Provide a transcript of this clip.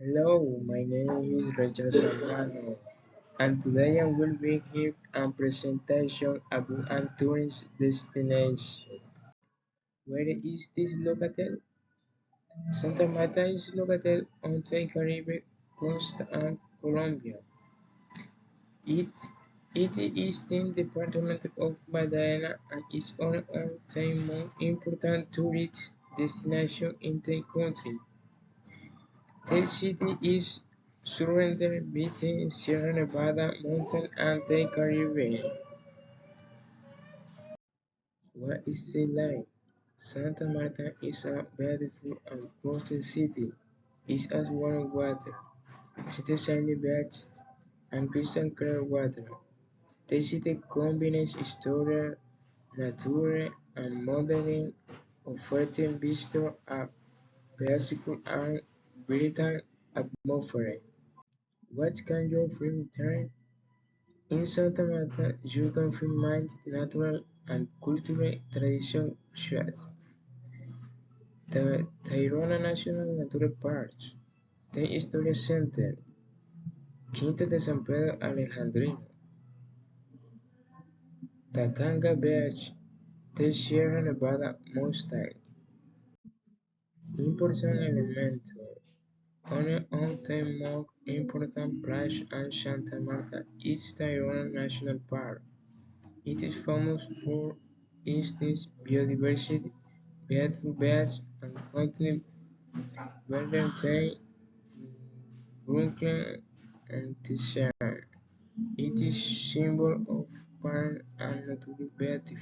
Hello, my name is Richard Serrano, and today I will be here a presentation about a tourist destination. Where is this located? Santa Marta is located on the Caribbean coast of Colombia. It, it is the department of Magdalena and is one of the most important tourist destinations in the country. The city is surrounded by the Sierra Nevada mountains and the Caribbean. What is it like? Santa Marta is a beautiful and coastal city. It has warm water, city sandy beaches, and crystal clear water. The city combines historical, natural, and modern, offering visitors a peaceful and vibrant atmosphere. What can you find there? In Santa Marta, you can find natural and cultural traditions such as the Tayrona National Natural Park, the Historic Center, Quinta de San Pedro Alejandrino, Tacanga Beach, the Sierra Nevada Mustang. Important elemento. One of the most important places in Santa Marta is Tayrona National Park. It is famous for its biodiversity, beautiful beaches, and continent Valentine, Brooklyn, and Tisha. It is symbol of fun and natural beauty.